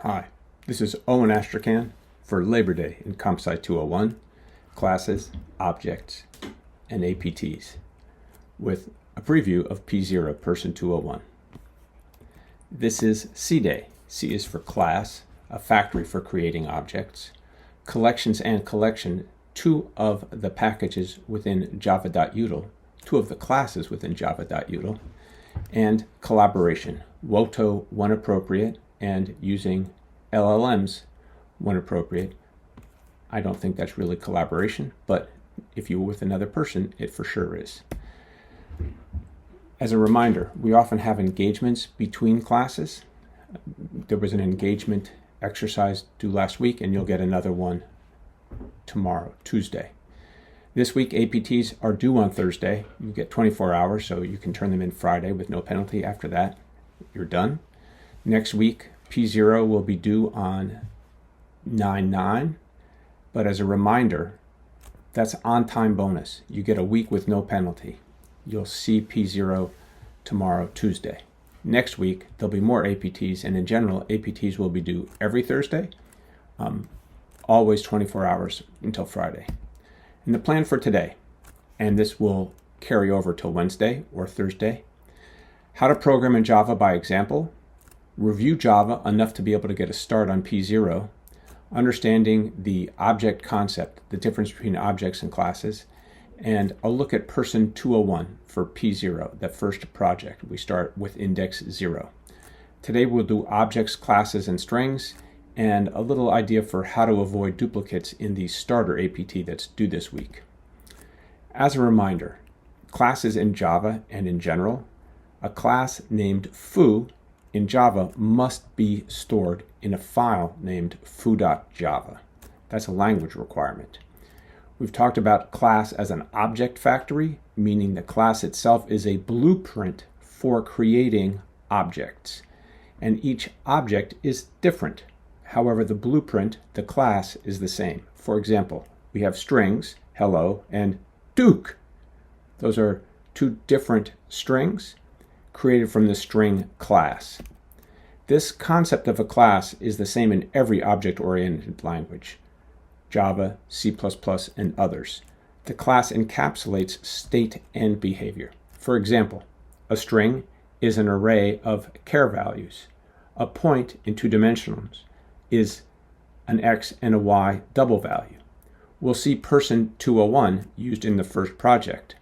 Hi, this is Owen Astracan for Labor Day in Compsci 201, Classes, Objects, and APTs, with a preview of P0 Person 201. This is C Day. C is for class, a factory for creating objects, collections and collection, two of the packages within java.util, two of the classes within java.util, and collaboration, WOTO when appropriate, and using LLMs when appropriate. I don't think that's really collaboration, but if you're with another person, it for sure is. As a reminder, we often have engagements between classes. There was an engagement exercise due last week, and you'll get another one tomorrow, Tuesday. This week, APTs are due on Thursday. You get 24 hours, so you can turn them in Friday with no penalty. After that, you're done. Next week, P0 will be due on 9/9, but as a reminder, that's on-time bonus. You get a week with no penalty. You'll see P0 tomorrow, Tuesday. Next week, there'll be more APTs, and in general, APTs will be due every Thursday, always 24 hours until Friday. And the plan for today, and this will carry over till Wednesday or Thursday, how to program in Java by example, review Java enough to be able to get a start on P0, understanding the object concept, the difference between objects and classes, and a look at Person 201 for P0, the first project. We start with index 0. Today we'll do objects, classes, and strings, and a little idea for how to avoid duplicates in the starter APT that's due this week. As a reminder, classes in Java and in general, a class named foo in Java must be stored in a file named foo.java. That's a language requirement. We've talked about class as an object factory, meaning the class itself is a blueprint for creating objects. And each object is different. However, the blueprint, the class, is the same. For example, we have strings, hello, and Duke. Those are two different strings created from the string class. This concept of a class is the same in every object-oriented language, Java, C++, and others. The class encapsulates state and behavior. For example, a string is an array of char values. A point in two dimensions is an x and a y double value. We'll see Person 201 used in the first project.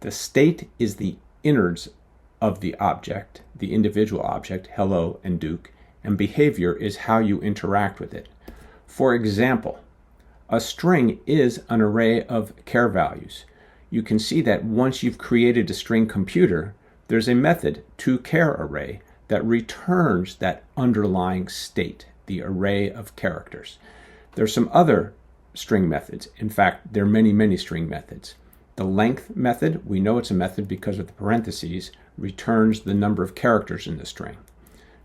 The state is the innards of the object, the individual object, hello and Duke, and behavior is how you interact with it. For example, a string is an array of char values. You can see that once you've created a string computer, there's a method, toCharArray, that returns that underlying state, the array of characters. There's some other string methods. In fact, there are many string methods. The length method, we know it's a method because of the parentheses, returns the number of characters in the string.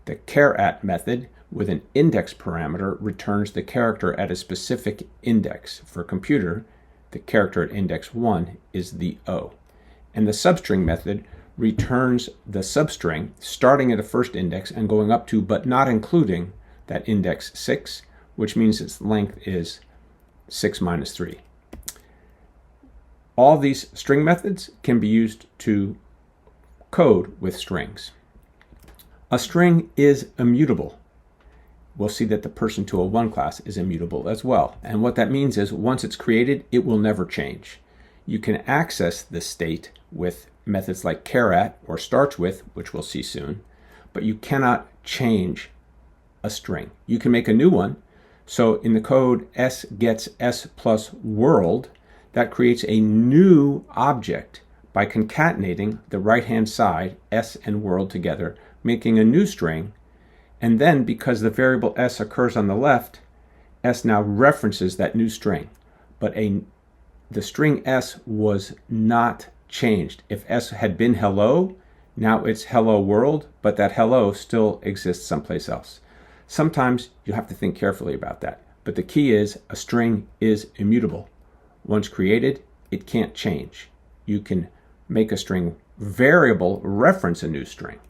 The char@at method with an index parameter returns the character at a specific index. For computer, the character at index 1 is the O. And the substring method returns the substring starting at the first index and going up to but not including that index 6, which means its length is 6 minus 3. All these string methods can be used to code with strings. A string is immutable. We'll see that the Person 201 class is immutable as well. And what that means is once it's created, it will never change. You can access the state with methods like char@, or starts with, which we'll see soon, but you cannot change a string. You can make a new one. So in the code s gets s plus world, that creates a new object by concatenating the right-hand side, s and world together, making a new string. And then because the variable s occurs on the left, s now references that new string. But the string s was not changed. If s had been hello, now it's hello world, but that hello still exists someplace else. Sometimes you have to think carefully about that. But the key is a string is immutable. Once created, it can't change. You can make a string variable reference a new string.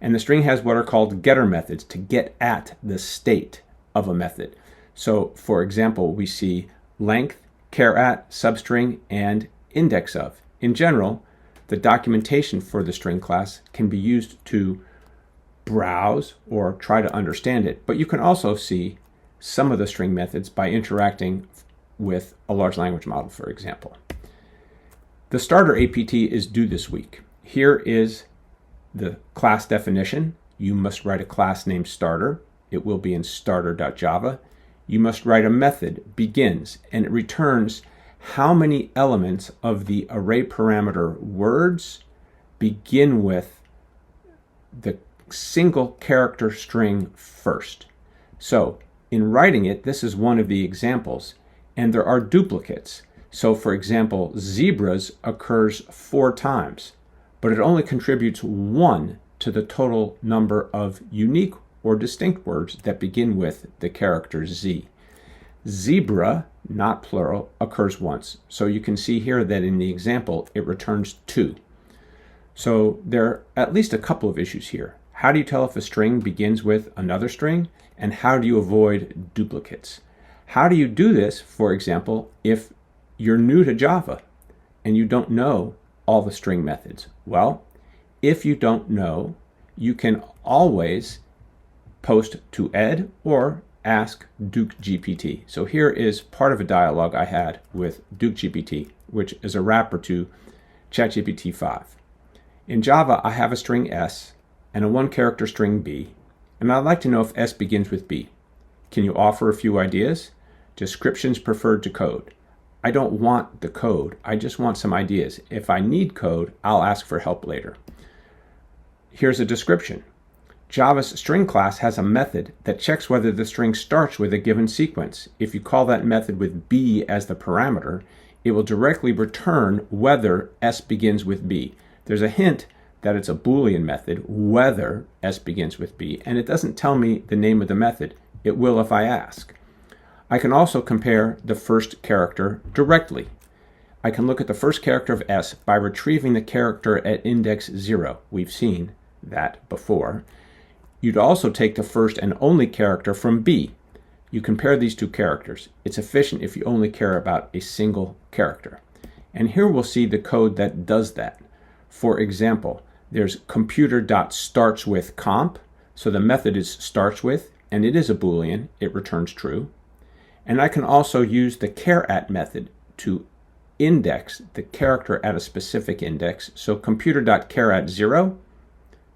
And the string has what are called getter methods to get at the state of a method. So for example, we see length, char at, substring, and index of. In general, the documentation for the string class can be used to browse or try to understand it, but you can also see some of the string methods by interacting with a large language model, for example. The starter APT is due this week. Here is the class definition. You must write a class named starter. It will be in starter.java. You must write a method, begins, and it returns how many elements of the array parameter words begin with the single character string first. So in writing it, this is one of the examples, and there are duplicates. So for example, zebras occurs 4 times, but it only contributes 1 to the total number of unique or distinct words that begin with the character Z. Zebra, not plural, occurs once. So you can see here that in the example, it returns 2. So there are at least a couple of issues here. How do you tell if a string begins with another string? And how do you avoid duplicates? How do you do this, for example, if you're new to Java and you don't know all the string methods? Well, if you don't know, you can always post to Ed or ask Duke GPT. So here is part of a dialogue I had with Duke GPT, which is a wrapper to ChatGPT 5. In Java, I have a string S and a 1-character string B, and I'd like to know if S begins with B. Can you offer a few ideas? Descriptions preferred to code. I don't want the code, I just want some ideas. If I need code, I'll ask for help later. Here's a description. Java's string class has a method that checks whether the string starts with a given sequence. If you call that method with B as the parameter, it will directly return whether S begins with B. There's a hint that it's a Boolean method, whether S begins with B, and it doesn't tell me the name of the method. It will if I ask. I can also compare the first character directly. I can look at the first character of S by retrieving the character at index 0. We've seen that before. You'd also take the first and only character from B. You compare these two characters. It's efficient if you only care about a single character. And here we'll see the code that does that. For example, there's computer.startsWithComp. So the method is starts with, and it is a Boolean. It returns true. And I can also use the char at method to index the character at a specific index. So computer.char at 0,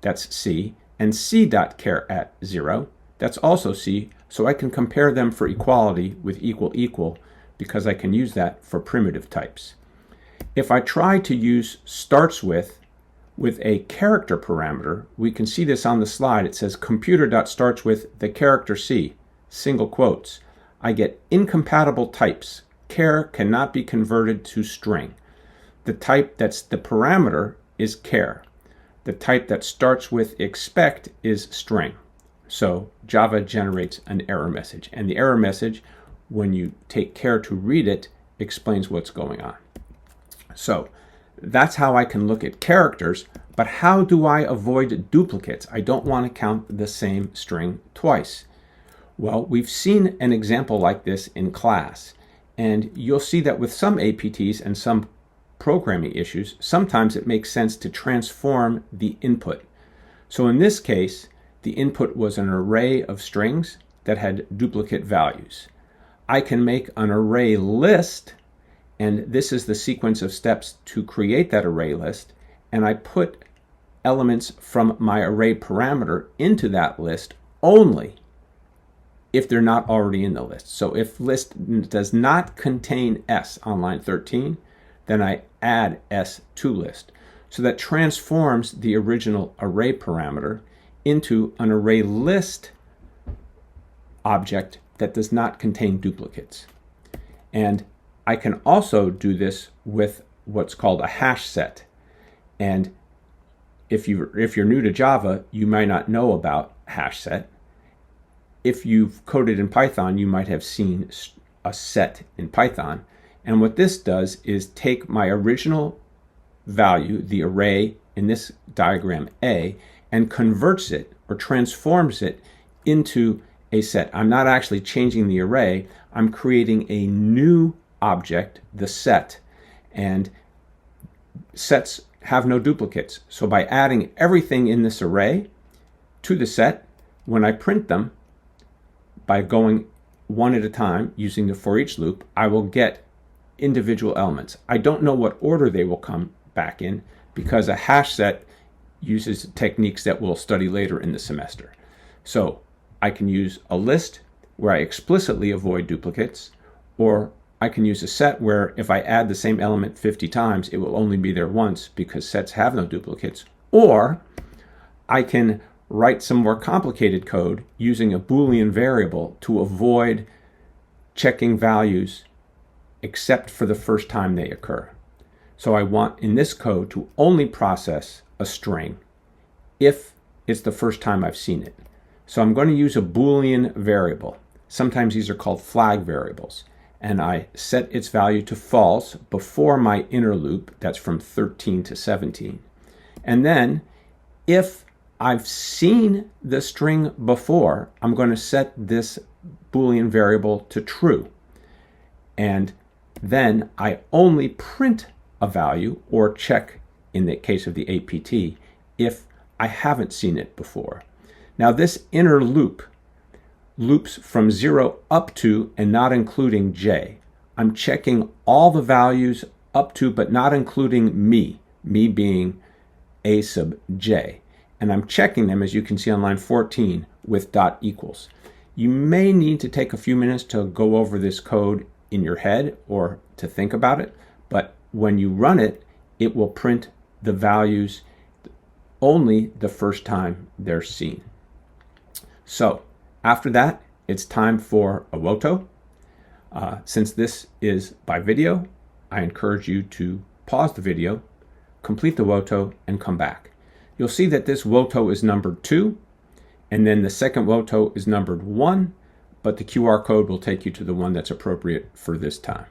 that's C, and c.char at 0, that's also C. So I can compare them for equality with equal because I can use that for primitive types. If I try to use starts with a character parameter, we can see this on the slide. It says computer.starts with the character C, single quotes. I get incompatible types. Char cannot be converted to string. The type that's the parameter is char. The type that starts with expect is string. So Java generates an error message. And the error message, when you take care to read it, explains what's going on. So that's how I can look at characters, but how do I avoid duplicates? I don't want to count the same string twice. Well, we've seen an example like this in class, and you'll see that with some APTs and some programming issues, sometimes it makes sense to transform the input. So in this case, the input was an array of strings that had duplicate values. I can make an array list, and this is the sequence of steps to create that array list, and I put elements from my array parameter into that list only if they're not already in the list. So if list does not contain S on line 13, then I add S to list. So that transforms the original array parameter into an array list object that does not contain duplicates. And I can also do this with what's called a hash set. And if you're new to Java, you might not know about hash set. If you've coded in Python, you might have seen a set in Python. And what this does is take my original value, the array in this diagram A, and converts it or transforms it into a set. I'm not actually changing the array. I'm creating a new object, the set, and sets have no duplicates. So by adding everything in this array to the set, when I print them, by going one at a time using the for each loop, I will get individual elements. I don't know what order they will come back in because a hash set uses techniques that we'll study later in the semester. So I can use a list where I explicitly avoid duplicates, or I can use a set where if I add the same element 50 times, it will only be there once because sets have no duplicates. Or I can write some more complicated code using a Boolean variable to avoid checking values except for the first time they occur. So I want in this code to only process a string if it's the first time I've seen it. So I'm going to use a Boolean variable. Sometimes these are called flag variables. And I set its value to false before my inner loop, that's from 13 to 17. And then if I've seen the string before, I'm going to set this Boolean variable to true. And then I only print a value or check, in the case of the APT, if I haven't seen it before. Now this inner loop loops from 0 up to and not including j. I'm checking all the values up to but not including me being a sub j. And I'm checking them, as you can see on line 14, with dot equals. You may need to take a few minutes to go over this code in your head or to think about it, but when you run it, it will print the values only the first time they're seen. So after that, it's time for a WOTO. Since this is by video, I encourage you to pause the video, complete the WOTO, and come back. You'll see that this WOTO is numbered 2, and then the second WOTO is numbered 1, but the QR code will take you to the one that's appropriate for this time.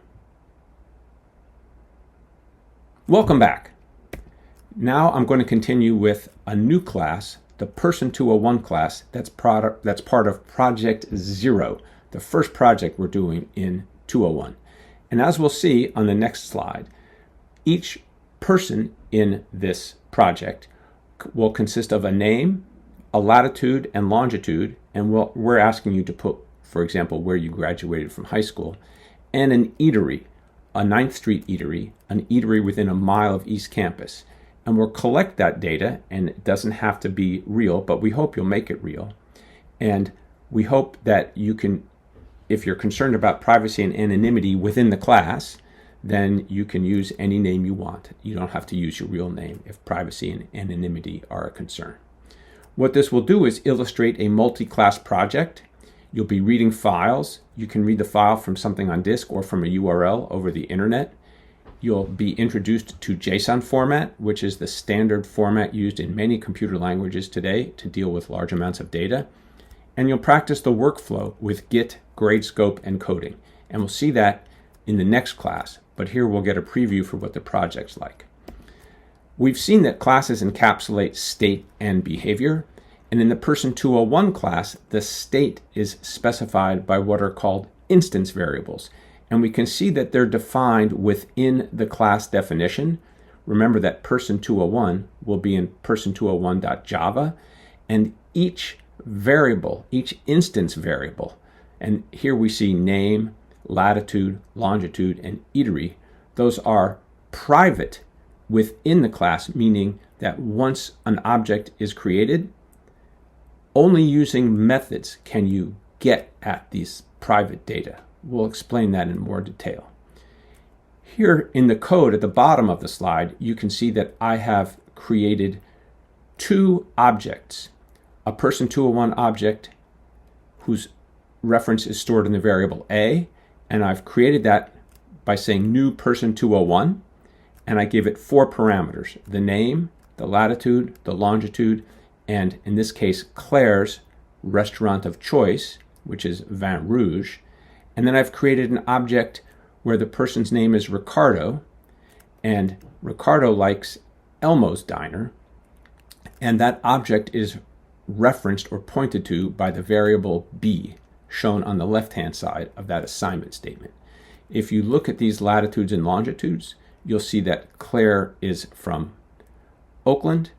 Welcome back. Now I'm going to continue with a new class, the Person 201 class, that's part of Project 0, the first project we're doing in 201. And as we'll see on the next slide, each person in this project will consist of a name, a latitude and longitude, and we're asking you to put, for example, where you graduated from high school, and an eatery, a 9th Street eatery, an eatery within a mile of East Campus. And we'll collect that data, and it doesn't have to be real, but we hope you'll make it real. And we hope that you can, if you're concerned about privacy and anonymity within the class, then you can use any name you want. You don't have to use your real name if privacy and anonymity are a concern. What this will do is illustrate a multi-class project. You'll be reading files. You can read the file from something on disk or from a URL over the internet. You'll be introduced to JSON format, which is the standard format used in many computer languages today to deal with large amounts of data. And you'll practice the workflow with Git, Gradescope, and coding. And we'll see that in the next class, but here we'll get a preview for what the project's like. We've seen that classes encapsulate state and behavior, and in the Person 201 class, the state is specified by what are called instance variables. And we can see that they're defined within the class definition. Remember that Person 201 will be in person201.java, and each variable, each instance variable, and here we see name, latitude, longitude, and eatery, those are private within the class, meaning that once an object is created, only using methods can you get at these private data. We'll explain that in more detail. Here in the code at the bottom of the slide, you can see that I have created two objects. A Person 201 object whose reference is stored in the variable A, and I've created that by saying new Person 201, and I give it 4 parameters: the name, the latitude, the longitude, and in this case, Claire's restaurant of choice, which is Vin Rouge. And then I've created an object where the person's name is Ricardo, and Ricardo likes Elmo's Diner. And that object is referenced or pointed to by the variable b, shown on the left-hand side of that assignment statement. If you look at these latitudes and longitudes, you'll see that Claire is from Oakland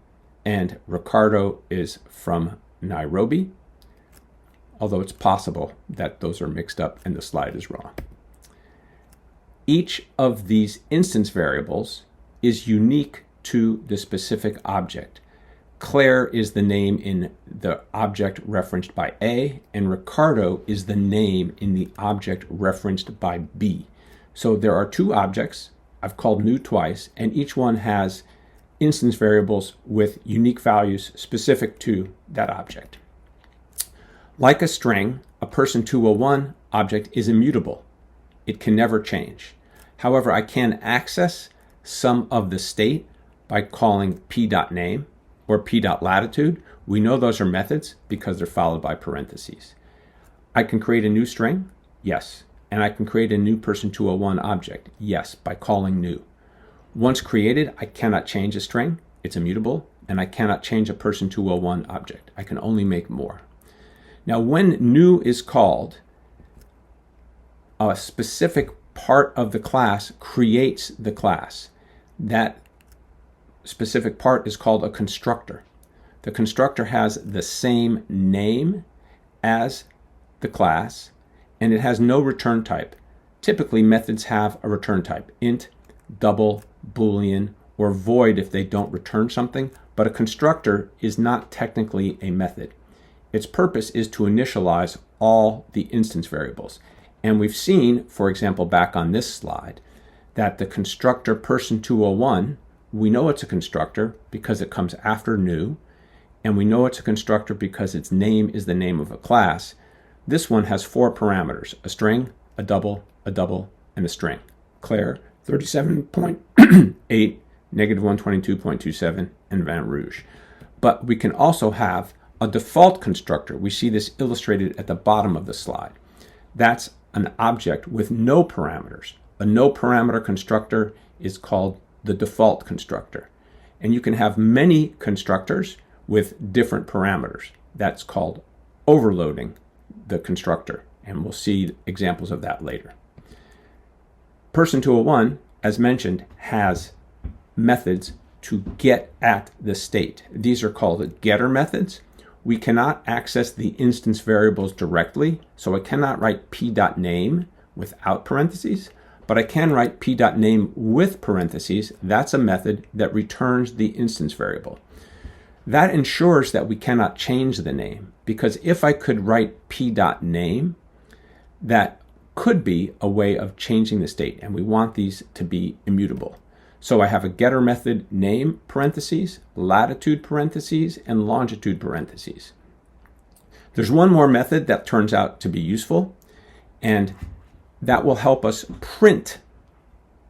and Ricardo is from Nairobi, although it's possible that those are mixed up and the slide is wrong. Each of these instance variables is unique to the specific object. Claire is the name in the object referenced by A, and Ricardo is the name in the object referenced by B. So there are two objects. I've called new twice, and each one has instance variables with unique values specific to that object. Like a string, a person201 object is immutable. It can never change. However, I can access some of the state by calling p.name or p.latitude. We know those are methods because they're followed by parentheses. I can create a new string, yes. And I can create a new person201 object, yes, by calling new. Once created, I cannot change a string. It's immutable, and I cannot change a person201 object. I can only make more. Now, when new is called, a specific part of the class creates the class. That specific part is called a constructor. The constructor has the same name as the class, and it has no return type. Typically, methods have a return type, int, double, boolean, or void if they don't return something, but a constructor is not technically a method. Its purpose is to initialize all the instance variables. And we've seen, for example, back on this slide, that the constructor person201, we know it's a constructor because it comes after new, and we know it's a constructor because its name is the name of a class. This one has 4 parameters, a string, a double, and a string. Claire, 37.8, negative 122.27, and Van Rouge. But we can also have a default constructor. We see this illustrated at the bottom of the slide. That's an object with no parameters. A no parameter constructor is called the default constructor. And you can have many constructors with different parameters. That's called overloading the constructor. And we'll see examples of that later. Person201, as mentioned, has methods to get at the state. These are called getter methods. We cannot access the instance variables directly, so I cannot write p.name without parentheses, but I can write p.name with parentheses. That's a method that returns the instance variable. That ensures that we cannot change the name, because if I could write p.name, that could be a way of changing the state, and we want these to be immutable. So I have a getter method name parentheses, latitude parentheses, and longitude parentheses. There's one more method that turns out to be useful, and that will help us print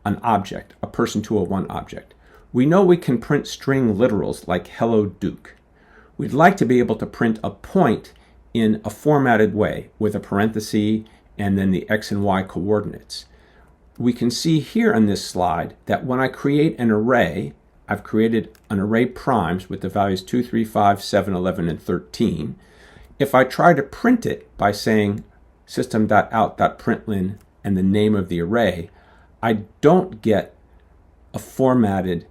an object, a person201 object. We know we can print string literals like hello Duke. We'd like to be able to print a point in a formatted way with a parenthesis and then the x and y coordinates. We can see here on this slide that when I create an array, I've created an array primes with the values 2, 3, 5, 7, 11, and 13. If I try to print it by saying system.out.println and the name of the array, I don't get a formatted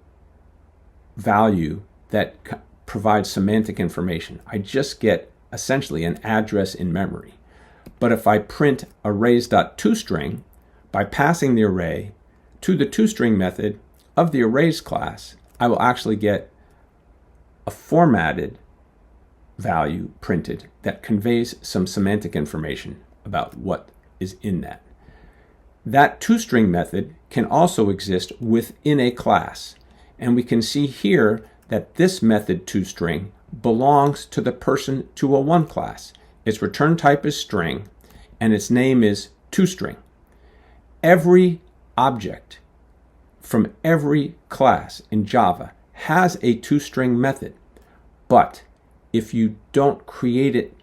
value that provides semantic information. I just get essentially an address in memory. But if I print arrays.toString, by passing the array to the toString method of the arrays class, I will actually get a formatted value printed that conveys some semantic information about what is in that. That toString method can also exist within a class, and we can see here that this method toString belongs to the person201 class. Its return type is string, and its name is toString. Every object from every class in Java has a toString method, but if you don't create it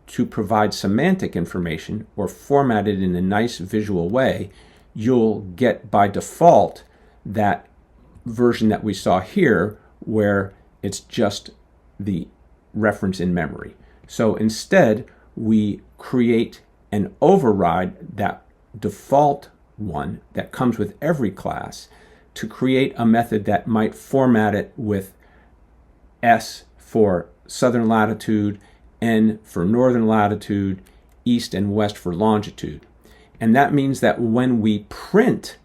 to provide semantic information or format it in a nice visual way, you'll get by default that version that we saw here where it's just the reference in memory. So instead, we create and override that default one that comes with every class to create a method that might format it with S for southern latitude, N for northern latitude, east and west for longitude. And that means that when we print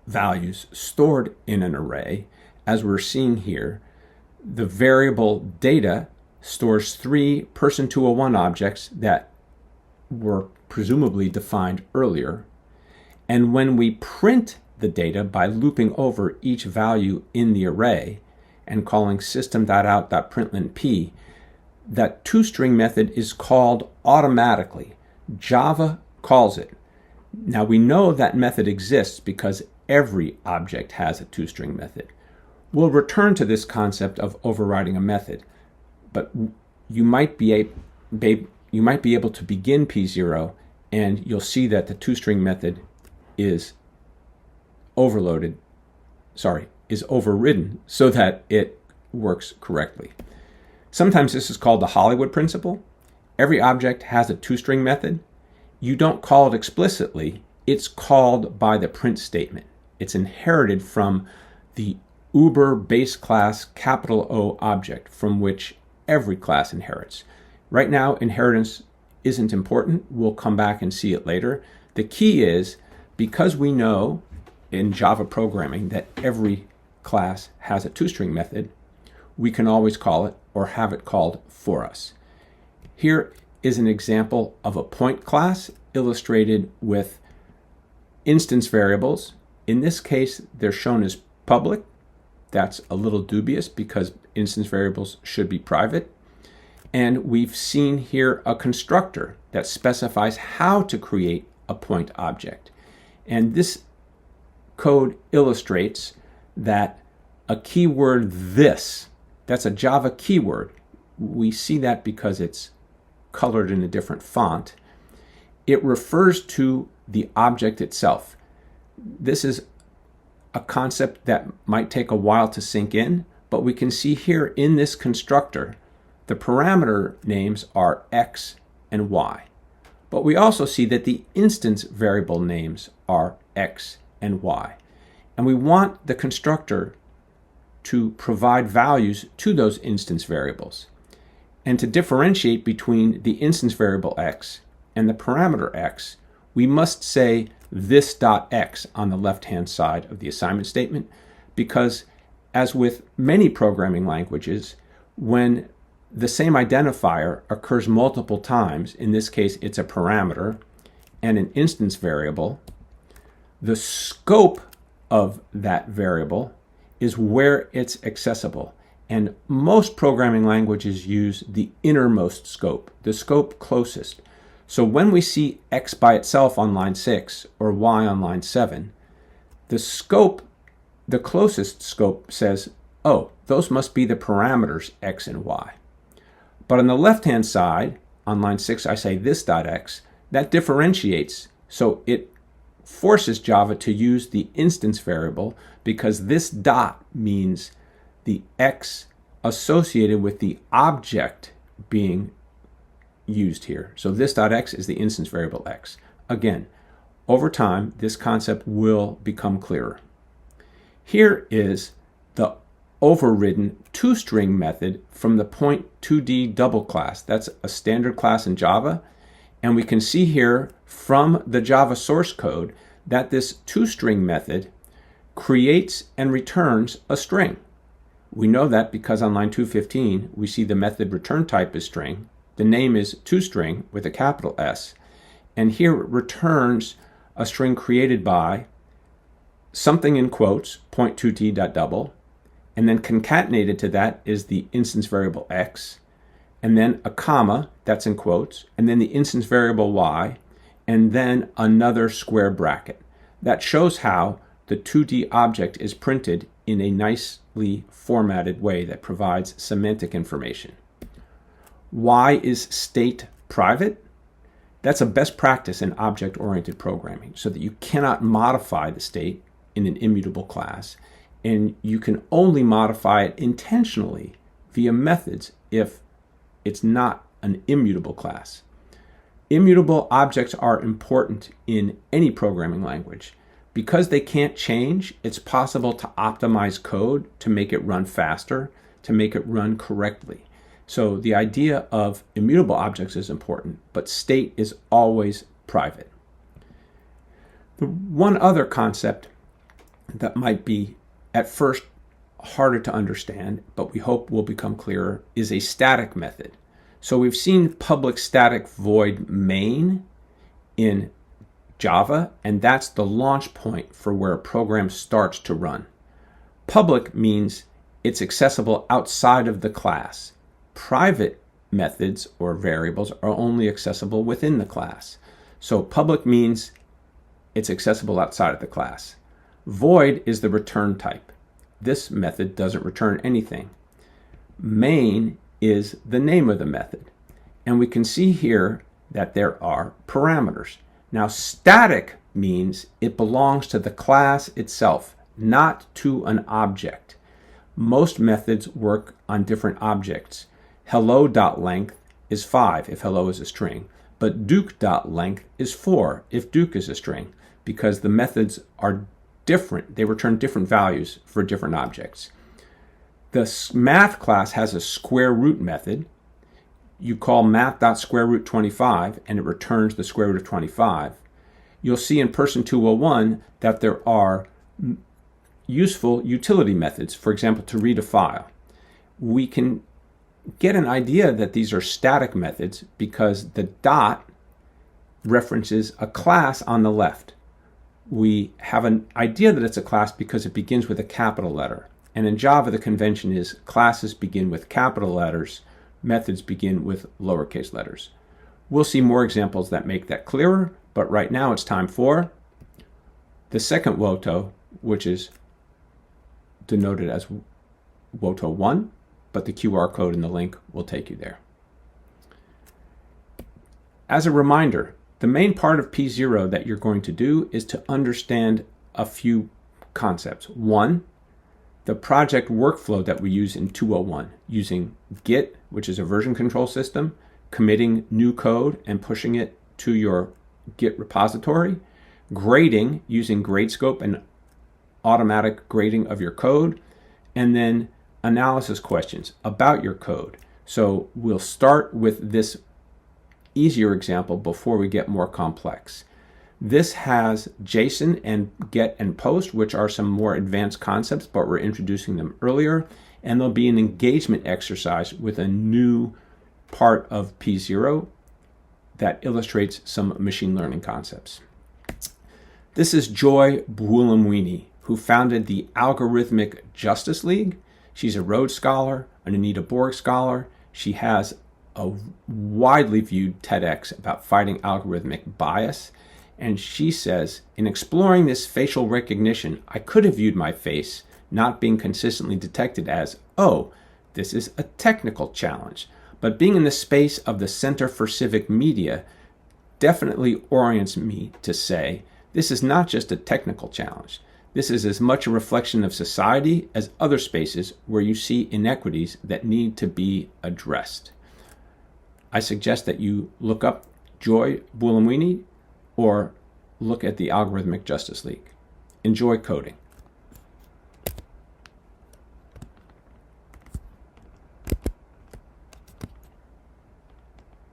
values stored in an array, as we're seeing here, the variable data stores 3 person 201 objects that were presumably defined earlier. And when we print the data by looping over each value in the array and calling system.out.println that tostring method is called automatically. Java calls it. Now we know that method exists because every object has a tostring method. We'll return to this concept of overriding a method, but you might be able to begin P0 and you'll see that the tostring method is overridden so that it works correctly. Sometimes this is called the Hollywood principle. Every object has a tostring method. You don't call it explicitly, it's called by the print statement. It's inherited from the Uber base class capital O object from which every class inherits. Right now, inheritance isn't important. We'll come back and see it later. The key is, because we know in Java programming that every class has a tostring method, we can always call it or have it called for us. Here is an example of a point class illustrated with instance variables. In this case, they're shown as public. That's a little dubious because instance variables should be private. And we've seen here a constructor that specifies how to create a point object. And this code illustrates that a keyword this, that's a Java keyword. We see that because it's colored in a different font. It refers to the object itself. This is a concept that might take a while to sink in, but we can see here in this constructor, the parameter names are X and Y. But we also see that the instance variable names are X and Y. And we want the constructor to provide values to those instance variables. And to differentiate between the instance variable X and the parameter X, we must say this.x on the left-hand side of the assignment statement, because as with many programming languages, when the same identifier occurs multiple times, in this case it's a parameter and an instance variable, the scope of that variable is where it's accessible. And most programming languages use the innermost scope, the scope closest. So when we see X by itself on line 6 or Y on line 7, the scope, the closest scope says, oh, those must be the parameters X and Y. But on the left-hand side, on line 6, I say this.x, that differentiates. So it forces Java to use the instance variable because this dot means the X associated with the object being used here. So this.x is the instance variable X. Again, over time, this concept will become clearer. Here is the overridden tostring method from the point2d double class. That's a standard class in Java. And we can see here from the Java source code that this tostring method creates and returns a string. We know that because on line 215, we see the method return type is string. The name is tostring with a capital S. And here it returns a string created by something in quotes, point2d.double, and then concatenated to that is the instance variable X, and then a comma, that's in quotes, and then the instance variable Y, and then another square bracket. That shows how the 2D object is printed in a nicely formatted way that provides semantic information. Why is state private? That's a best practice in object-oriented programming, so that you cannot modify the state in an immutable class, and you can only modify it intentionally via methods if it's not an immutable class. Immutable objects are important in any programming language. Because they can't change, it's possible to optimize code to make it run faster, to make it run correctly. So the idea of immutable objects is important, but state is always private. The one other concept that might be at first harder to understand, but we hope will become clearer, is a static method. So we've seen public static void main in Java, and that's the launch point for where a program starts to run. Public means it's accessible outside of the class. Private methods or variables are only accessible within the class. So public means it's accessible outside of the class. Void is the return type. This method doesn't return anything. Main is the name of the method. And we can see here that there are parameters. Now, static means it belongs to the class itself, not to an object. Most methods work on different objects. Hello.length is 5 if hello is a string, but Duke.length is 4 if Duke is a string, because the methods are different. They return different values for different objects. The math class has a square root method. You call math.squareroot25 and it returns the square root of 25. You'll see in Person 201 that there are useful utility methods, for example, to read a file. We can get an idea that these are static methods because the dot references a class on the left. We have an idea that it's a class because it begins with a capital letter. And in Java, the convention is classes begin with capital letters, methods begin with lowercase letters. We'll see more examples that make that clearer, but right now it's time for the second WOTO, which is denoted as WOTO 1, but the QR code in the link will take you there. As a reminder, the main part of P0 that you're going to do is to understand a few concepts. One, the project workflow that we use in 201, using Git, which is a version control system, committing new code and pushing it to your Git repository, grading using Gradescope and automatic grading of your code, and then analysis questions about your code. So we'll start with this easier example before we get more complex. This has JSON and GET and POST, which are some more advanced concepts, but we're introducing them earlier. And there'll be an engagement exercise with a new part of P0 that illustrates some machine learning concepts. This is Joy Buolamwini, who founded the Algorithmic Justice League. She's a Rhodes Scholar, an Anita Borg Scholar. She has a widely viewed TEDx about fighting algorithmic bias. And she says, in exploring this facial recognition, I could have viewed my face not being consistently detected as, oh, this is a technical challenge. But being in the space of the Center for Civic Media definitely orients me to say, this is not just a technical challenge. This is as much a reflection of society as other spaces where you see inequities that need to be addressed. I suggest that you look up Joy Buolamwini or look at the Algorithmic Justice League. Enjoy coding.